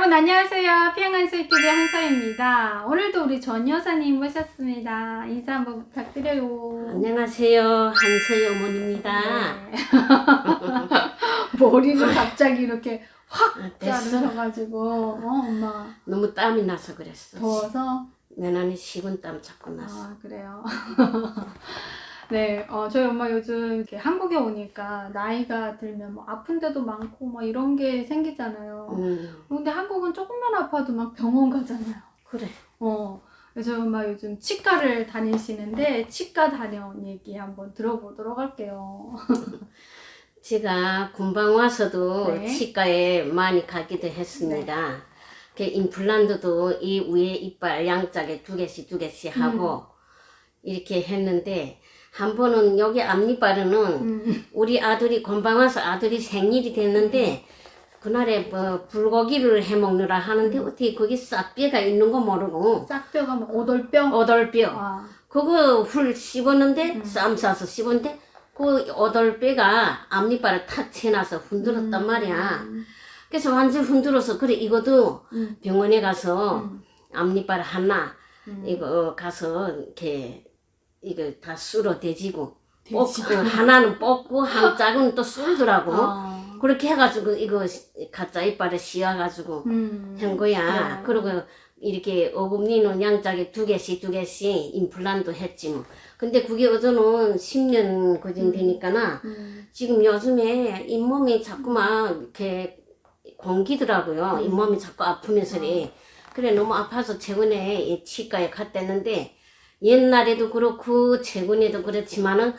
여러분 안녕하세요. 피양한솔TV 한서입니다. 오늘도 우리 전 여사님 모셨습니다. 인사 한번 부탁드려요. 안녕하세요. 한서희 어머니입니다. 네. 머리를 갑자기 이렇게 확 됐어. 자르셔가지고 엄마 너무 땀이 나서 그랬어. 더워서? 내난에 식은땀 자꾸 났어. 아 그래요. 네, 저희 엄마 요즘 이렇게 한국에 오니까 나이가 들면 뭐 아픈 데도 많고 뭐 이런 게 생기잖아요. 근데 한국은 조금만 아파도 막 병원 가잖아요. 그래. 그래서 저희 엄마 요즘 치과를 다니시는데 치과 다녀온 얘기 한번 들어보도록 할게요. 제가 군방 와서도 네. 치과에 많이 가기도 했습니다. 그 임플란트도 이 위에 이빨 양짝에 두 개씩 하고 이렇게 했는데 한 번은 여기 앞니빨에는 우리 아들이 건방 와서 아들이 생일이 됐는데 그날에 뭐 불고기를 해 먹느라 하는데 어떻게 거기 싹뼈가 있는 거 모르고 싹뼈가 뭐 오돌뼈? 오돌뼈 아. 그거 훌 씹었는데 쌈 싸서 씹었는데 그 오돌뼈가 앞니빨을 탁 채놔서 흔들었단 말이야. 그래서 완전 흔들어서 그래 이것도 병원에 가서 앞니빨 하나 이거 가서 이렇게 이거 다 쓸어 대지고 하나는 뽑고 한 짝은 또 쓸더라고. 그렇게 해가지고 이거 가짜 이빨을 씌워가지고 한 거야. 그리고 이렇게 어금니는 양짝에 두 개씩 임플란트 했지 뭐. 근데 그게 어저는 10년 거진 되니까나 지금 요즘에 잇몸이 자꾸만 이렇게 공기더라고요. 잇몸이 자꾸 아프면서 그래 너무 아파서 최근에 치과에 갔댔는데 옛날에도 그렇고 최근에도 그렇지만은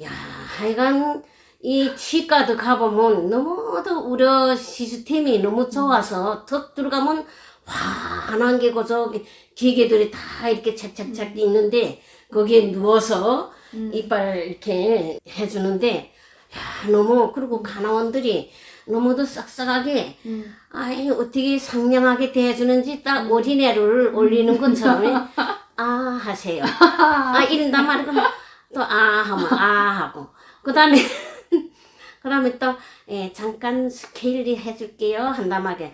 야 하여간 이 치과도 가보면 너무도 우려 시스템이 너무 좋아서 턱 들어가면 환한 게 그저 기계들이 다 이렇게 착착착 있는데 거기에 누워서 이빨 이렇게 해주는데 야 너무 그리고 간호원들이 너무도 싹싹하게 아이 어떻게 상냥하게 대해주는지 딱 어린애를 올리는 것처럼 아 하세요. 아 이런단 말이야. 그러면 또 아 하면 아 하고 그 다음에 또 잠깐 스케일리 해줄게요 한단 말이야.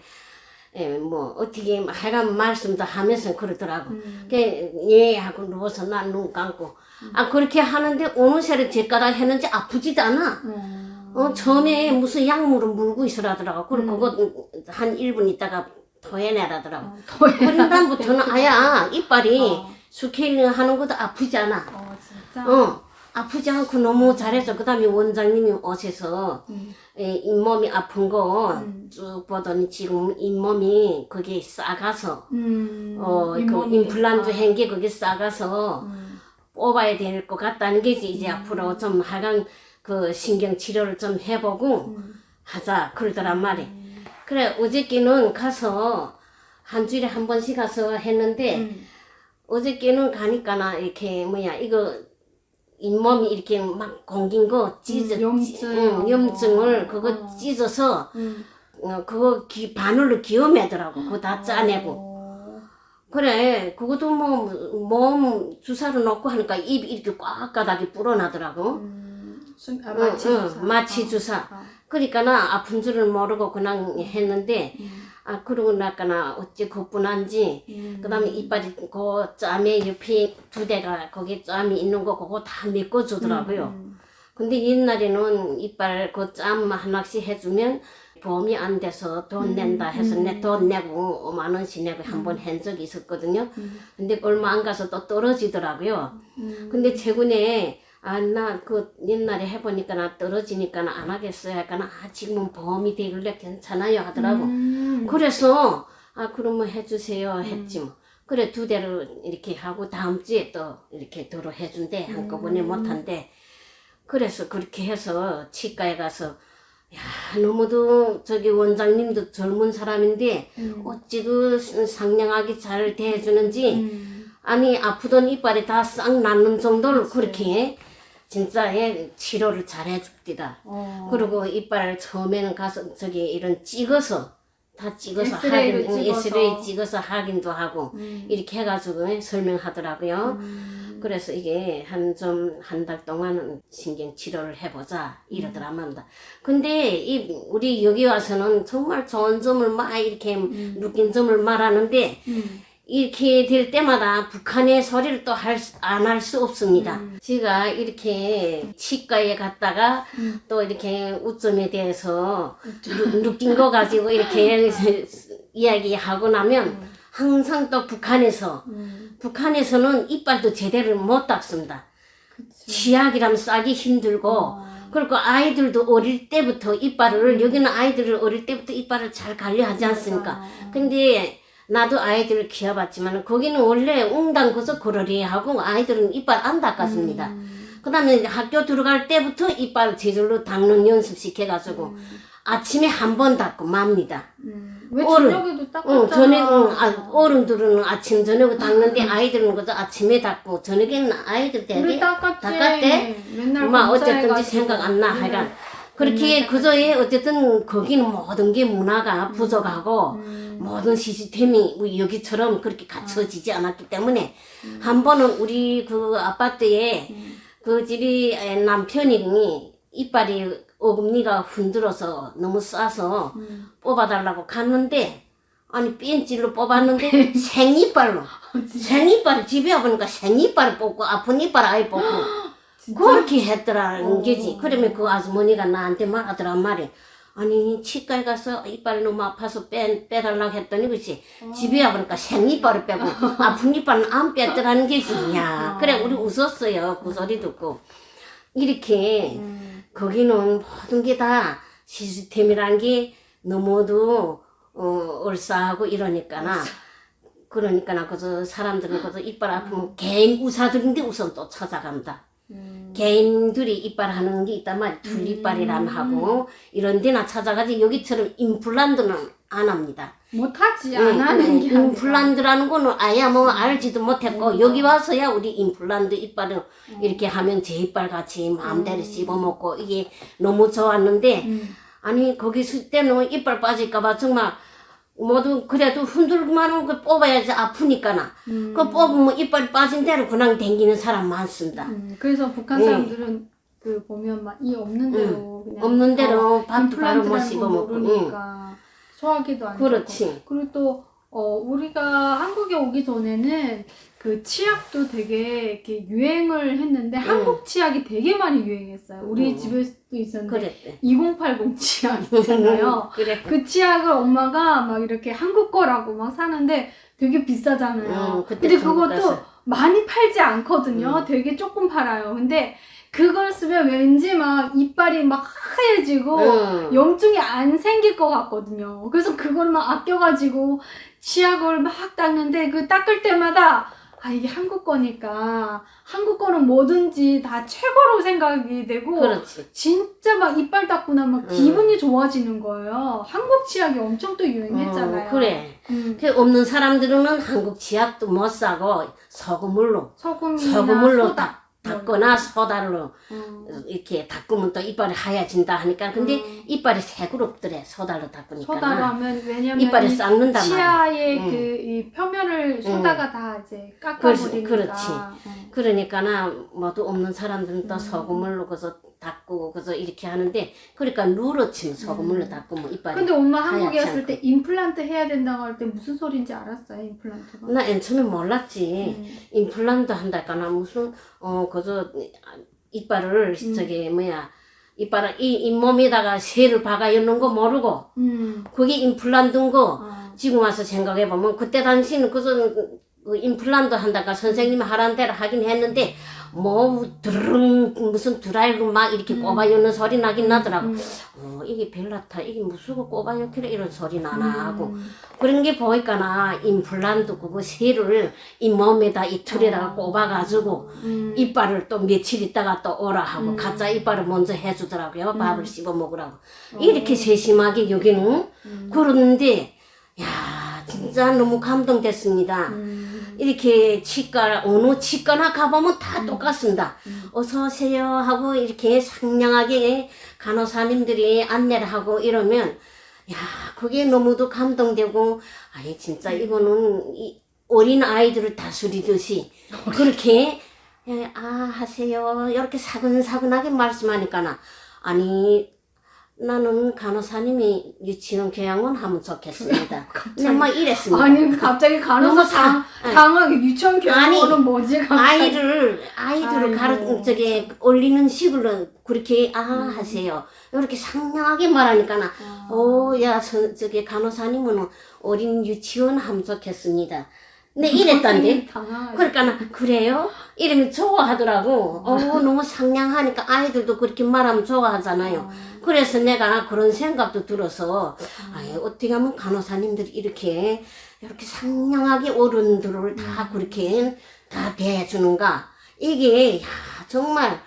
뭐 어떻게 하여간 말씀도 하면서 그러더라고. 예 하고 누워서 난 눈 감고 아 그렇게 하는데 어느 새로 제가다 했는지 아프지도 않아. 처음에 무슨 약물을 물고 있으라더라고. 그리고 그거 한 1분 있다가 토해내라더라고. 그런 다음부터는 아야 이빨이 스케일링 하는 것도 아프지 않아. 진짜? 아프지 않고 너무 잘해서 그 다음에 원장님이 오셔서 잇몸이 아픈 거 쭉 보더니 지금 잇몸이 거기에 싸가서 그 임플란트 한 게 거기에 싸가서 뽑아야 될 것 같다는 게지. 이제 앞으로 좀 하여간 그 신경 치료를 좀 해보고 하자 그러더란 말이. 그래 어저께는 가서 한 주일에 한 번씩 가서 했는데 어저께는 가니까나 이렇게 이거 잇몸이 이렇게 막 공긴 거 염증을 그거 찢어서 그거 바늘로 기어매더라고. 그거 다 짜내고. 그래 그것도 뭐 몸 주사를 놓고 하니까 입이 이렇게 꽉 가닥이 불어나더라고. 마취 주사. 그러니까나 아픈 줄을 모르고 그냥 했는데 그러고 나까나 어찌 겁분한지 그 다음에 이빨이 그 짬에 옆에 두 대가 거기 짬이 있는 거 그거 다 메꿔주더라고요. 근데 옛날에는 이빨 그 짬 하나씩 해주면 보험이 안 돼서 돈 낸다 해서 내 돈 내고 5만 원씩 내고 한 번 한 적이 있었거든요. 근데 얼마 안 가서 또 떨어지더라고요. 근데 최근에 나 그 옛날에 해보니까 나 떨어지니까 안 하겠어요. 하니까 지금은 보험이 되길래 괜찮아요 하더라고. 그래서 그러면 해주세요 했지 뭐. 그래 두 대를 이렇게 하고 다음 주에 또 이렇게 도로 해준대. 한꺼번에 못한대. 그래서 그렇게 해서 치과에 가서 야 너무도 저기 원장님도 젊은 사람인데 어찌도 상냥하게 잘 대해주는지 아니 아프던 이빨이 다 싹 낫는 정도로 그렇게 진짜 치료를 잘 해줍디다. 그리고 이빨 처음에는 가서 저기 이런 찍어서 다 찍어서 엑스레이 찍어서 확인도 하고 이렇게 해가지고 설명하더라고요. 그래서 이게 한 달 동안은 신경 치료를 해보자 이러더라만다. 근데 우리 여기 와서는 정말 좋은 점을 막 이렇게 느낀 점을 말하는데 이렇게 될 때마다 북한의 소리를 또 안 할 수 없습니다. 제가 이렇게 치과에 갔다가 또 이렇게 우점에 대해서 느낀 거 가지고 이렇게 이야기하고 나면 항상 또 북한에서는 이빨도 제대로 못 닦습니다. 그치. 치약이라면 싸기 힘들고 그리고 아이들도 어릴 때부터 이빨을 여기는 아이들을 어릴 때부터 이빨을 잘 관리하지 않습니까? 근데 나도 아이들을 키워봤지만 거기는 원래 웅당거서 그러리 하고 아이들은 이빨 안 닦았습니다. 그 다음에 학교 들어갈 때부터 이빨 제대로 닦는 연습 시켜가지고 아침에 한 번 닦고 맙니다. 왜 저녁에도 닦았잖아. 어른들은 아침 저녁에 닦는데 아이들은 그저 아침에 닦고 저녁에는 아이들 우리 되게 닦았지. 닦았대. 맨날 막 어쨌든지 검사해가지고. 생각 안 나. 하여간 그렇게 그저에 어쨌든 거기는 모든 게 문화가 부족하고 모든 시스템이 우리 여기처럼 그렇게 갖춰지지 않았기 때문에 한 번은 우리 그 아파트에 그 집이 남편이 이빨이 어금니가 흔들어서 너무 싸서 뽑아달라고 갔는데 아니 뺀질로 뽑았는데 생이빨로 생이빨을 집에 와보니까 생이빨을 뽑고 아픈 이빨 아예 뽑고 그렇게 했더라는 게지. 그러면 그 아주머니가 나한테 말하더란 말이 아니 치과에 가서 이빨이 너무 아파서 빼달라고 했더니 그치 집에 와보니까 생이빨을 빼고 아픈 이빨은 안 뺐더라는 게지. 야 그래 우리 웃었어요. 그 소리 듣고 이렇게 거기는 모든 게 다 시스템이란 게 너무도 얼싸하고 이러니까나 그러니까나 그저 사람들은 그저 이빨 아프면 개인 의사들인데 우선 또 찾아간다. 개인들이 이빨 하는 게 있단 말이야. 둘이빨이란 하고 이런 데나 찾아가지 여기처럼 임플란트는 안 합니다. 못하지 안 하는 게 아니라. 임플란트라는 거는 아예 뭐 알지도 못했고 여기 와서야 우리 임플란트 이빨을 이렇게 하면 제 이빨 같이 마음대로 씹어먹고 이게 너무 좋았는데 아니 거기 있을 때는 이빨 빠질까봐 정말 모두 그래도 흔들기만 하면 그 뽑아야지 아프니까나 그 뽑으면 이빨 빠진 대로 그냥 댕기는 사람 많습니다. 그래서 북한 사람들은 그 보면 막 이 없는 대로 그냥 없는 대로 밥도 바로 못 임플란트라는 거 씹어먹고 모르니까 소화기도 안 그렇지. 좋고 그리고 또 우리가 한국에 오기 전에는 그 치약도 되게 이렇게 유행을 했는데 한국 치약이 되게 많이 유행했어요. 우리 집에도 있었는데 그랬대. 2080 치약 있잖아요. 그래. 그 치약을 엄마가 막 이렇게 한국 거라고 막 사는데 되게 비싸잖아요. 그때 근데 중국 그것도 가서. 많이 팔지 않거든요. 되게 조금 팔아요. 근데 그걸 쓰면 왠지 막 이빨이 막 하얘지고 염증이 안 생길 것 같거든요. 그래서 그걸 막 아껴가지고 치약을 막 닦는데 그 닦을 때마다 아 이게 한국 거니까 한국 거는 뭐든지 다 최고로 생각이 되고 그렇지. 진짜 막 이빨 닦고 나면 막 기분이 좋아지는 거예요. 한국 치약이 엄청 또 유행했잖아요. 그래. 그 없는 사람들은 한국 치약도 못 사고 소금물로 소금이나 소다. 닦거나 소다로 이렇게 닦으면 또 이빨이 하얘진다 하니까 근데 이빨이 새그럽더래 소다로 닦으니까 소다로 하면 왜냐면 이빨이 썩는단 말이야. 치아의 그 이 표면을 소다가 다 이제 깎아버리니까. 그렇지. 그러니까나 모두 없는 사람들은 또 소금물로 그래서 닦고 그래서 이렇게 하는데 그러니까 누렇 치면 소금물로 닦으면 이빨이 근데 엄마 한국에 하얗지 왔을 때 임플란트 해야 된다고 할 때 무슨 소린지 알았어요 임플란트가? 나 맨 처음에 몰랐지. 임플란트 한달까나 무슨 그저 이빨을 저기 뭐야 이빨을 이 잇몸에다가 쇠를 박아 넣는 거 모르고 그게 임플란트인 거 지금 와서 생각해 보면 그때 당시는 그 임플란트 한다가 선생님이 하라는 대로 하긴 했는데 뭐 드르릉 무슨 드라이로 막 이렇게 꼽아 넣는 소리 나긴 나더라고. 이게 벨라타 이게 무슨 거 꼽아 넣기래 이런 소리 나나 하고 그런 게 보니까나 임플란트 그거 쇠를 잇몸에다 이 틀에다가 꼽아가지고 이빨을 또 며칠 있다가 또 오라 하고 가짜 이빨을 먼저 해주더라고요. 밥을 씹어 먹으라고. 이렇게 세심하게 여기는 그러는데 야 진짜 너무 감동됐습니다. 이렇게 치과 어느 치과나 가보면 다 똑같습니다. 어서 오세요 하고 이렇게 상냥하게 간호사님들이 안내를 하고 이러면 야 그게 너무도 감동되고 아니 진짜 이거는 어린 아이들을 다스리듯이 그렇게 예, 아 하세요. 이렇게 사근사근하게 말씀하니까 아니 나는 간호사님이 유치원 교양원 하면 좋겠습니다. 근데 막 이랬습니다. 아니 갑자기 간호사 너무 당하게 유치원 교육은 뭐지 갑자기. 아이들을 아이고, 저기 올리는 식으로 그렇게 하세요. 이렇게 상냥하게 말하니까 야 저기 간호사님은 어린 유치원 하면 좋겠습니다. 네 이랬단데. 그러니까 그래요? 이러면 좋아하더라고. 너무 상냥하니까 아이들도 그렇게 말하면 좋아하잖아요. 그래서 내가 그런 생각도 들어서 어떻게 하면 간호사님들이 이렇게 상냥하게 어른들을 다 그렇게 다 대해주는가. 이게 정말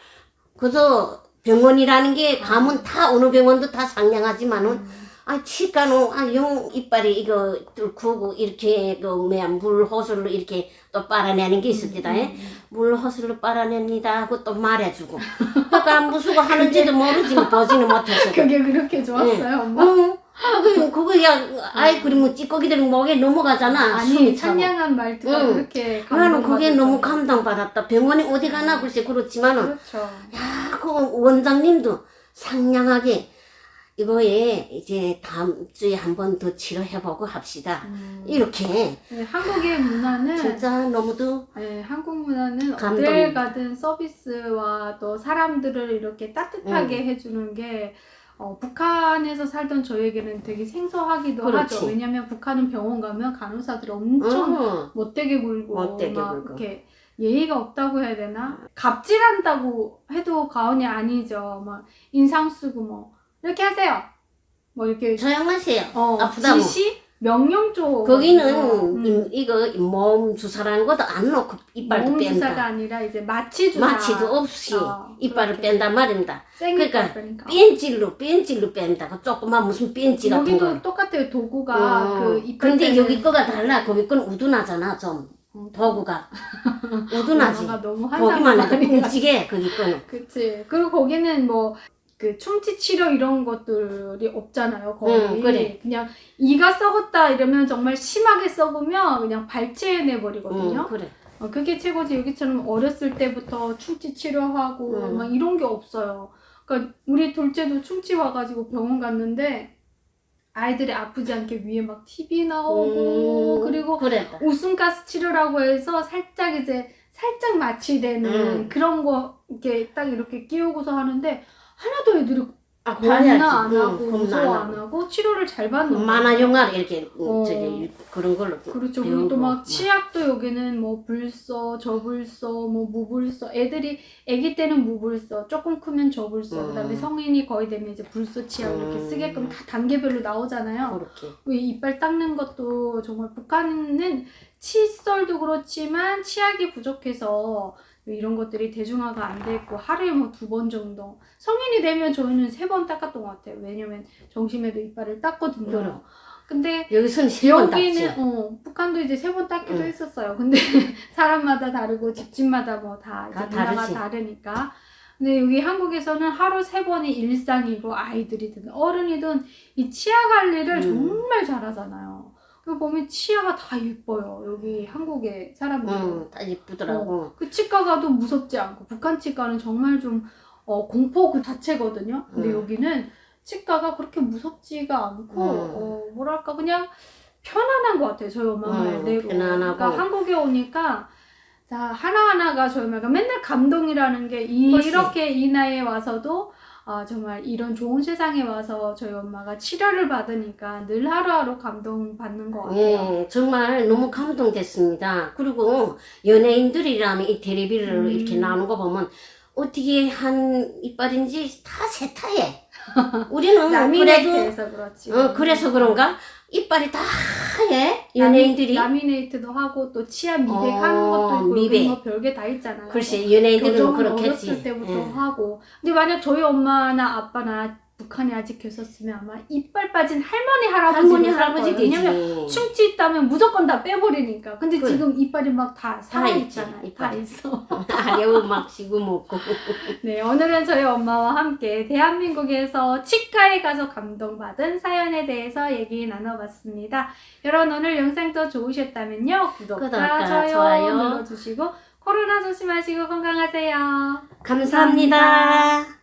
그저 병원이라는 게 가면 다 어느 병원도 다 상냥하지만은 치과는 용 이빨이 이거 뚫고 이렇게 물 호슬로 이렇게 또 빨아내는 게 있습니다. 물 호슬로 빨아냅니다 하고 또 말해주고. 그러니까 무슨 하는지도 모르지 보지는 못해서. 그게 그렇게 좋았어요, 엄마? 그거야 그러면 찌꺼기들이 목에 넘어가잖아. 아니 상냥한 말투가 그렇게 나는 그게 너무 감동받았다. 병원에 어디 가나 글쎄 그렇지만은 그렇죠. 야, 그 원장님도 상냥하게 이거에 이제 다음 주에 한 번 더 치료해보고 합시다. 이렇게. 네, 한국의 문화는 진짜 너무도. 네, 한국 문화는 감동. 어딜 가든 서비스와 또 사람들을 이렇게 따뜻하게 해주는 게 북한에서 살던 저에게는 되게 생소하기도 그렇지. 하죠. 왜냐면 북한은 병원 가면 간호사들이 엄청 못되게 굴고 못되게 막 굴고. 이렇게 예의가 없다고 해야 되나? 갑질한다고 해도 과언이 아니죠. 막 인상 쓰고 뭐 이렇게 하세요. 뭐 이렇게 조용하세요. 아프다고. 지시 명령 쪽. 거기는 이거 잇몸 주사라는 것도 안 놓고 이빨도 몸 뺀다. 주사가 아니라 이제 마취 주사. 마취도 없이 이빨을 그렇게. 뺀단 말입니다. 그러니까 뺀질로 뺀다고 조그만 무슨 뺀지 같은 여기도 거. 똑같아요. 도구가 그 이빨 근데 빼는 여기 거가 달라. 거기 건 우둔하잖아 좀. 도구가 우둔하지. 엄마가 너무 보기만 해도 환상적이야. 끔찍해 거기 거는. 그치. 그리고 거기는 뭐 그 충치 치료 이런 것들이 없잖아요. 거의 그래. 그냥 이가 썩었다 이러면 정말 심하게 썩으면 그냥 발치해내 버리거든요. 그래. 그게 최고지. 여기처럼 어렸을 때부터 충치 치료하고 막 이런 게 없어요. 그러니까 우리 둘째도 충치 와가지고 병원 갔는데 아이들이 아프지 않게 위에 막 TV 나오고 그리고 그랬다. 웃음가스 치료라고 해서 살짝 마취되는 그런 거 이렇게 딱 이렇게 끼우고서 하는데 하나도 애들이 겁나 안 하고 무서워 안 하고 치료를 잘 받는 거예요. 만화 영화 이렇게 저기 그런 걸로. 그렇죠. 그리고 또 막 치약도 여기는 뭐 불써, 저불써, 뭐 무불써. 애기 때는 무불써, 조금 크면 저불써. 그다음에 성인이 거의 되면 이제 불써 치약 이렇게 쓰게끔 다 단계별로 나오잖아요. 그렇게. 이빨 닦는 것도 정말 북한은 칫솔도 그렇지만 치약이 부족해서 이런 것들이 대중화가 안 돼 있고 하루에 뭐 2번 정도. 성인이 되면 저희는 3번 닦았던 것 같아요. 왜냐면 점심에도 이빨을 닦거든요. 그래. 근데 여기서는 3번 닦지. 여기는 북한도 이제 3번 닦기도 했었어요. 근데 사람마다 다르고 집집마다 뭐 다 문화가 다르니까. 근데 여기 한국에서는 하루 3번이 일상이고 아이들이든 어른이든 이 치아 관리를 정말 잘하잖아요. 그 보면 치아가 다 예뻐요. 여기 한국의 사람들은. 다 예쁘더라고. 그 치과 가도 무섭지 않고 북한 치과는 정말 좀 공포 그 자체거든요. 근데 여기는 치과가 그렇게 무섭지가 않고 뭐랄까 그냥 편안한 것 같아요. 저희 엄마 말대로. 편안하고. 그러니까 한국에 오니까 자 하나하나가 저희 엄마가 맨날 감동이라는 게 이렇게 이 나이에 와서도 정말 이런 좋은 세상에 와서 저희 엄마가 치료를 받으니까 늘 하루하루 감동받는 것 같아요. 정말 너무 감동됐습니다. 그리고 연예인들이라면 이 텔레비를 이렇게 나오는 거 보면 어떻게 한 이빨인지 다 세타해. 우리는 라미네이트해서 그렇지. 그래서 그런가? 이빨이 다 하얘. 연예인들이. 라미네이트도 하고 또 치아 미백하는 것도 있고 미백. 뭐 별게 다 있잖아요. 글쎄 연예인들은 교정은 그렇겠지. 어렸을 때부터 하고. 근데 만약 저희 엄마나 아빠나 북한에 아직 계셨으면 아마 이빨 빠진 할머니 할아버지 왜냐면 충치 있다면 무조건 다 빼버리니까. 근데 그래. 지금 이빨이 막 다 살아있잖아요. 있지, 다 있어. 아려우 막 씹어 먹고. 네, 오늘은 저희 엄마와 함께 대한민국에서 치과에 가서 감동받은 사연에 대해서 얘기 나눠봤습니다. 여러분 오늘 영상도 좋으셨다면요. 구독과 좋아요 눌러주시고 코로나 조심하시고 건강하세요. 감사합니다.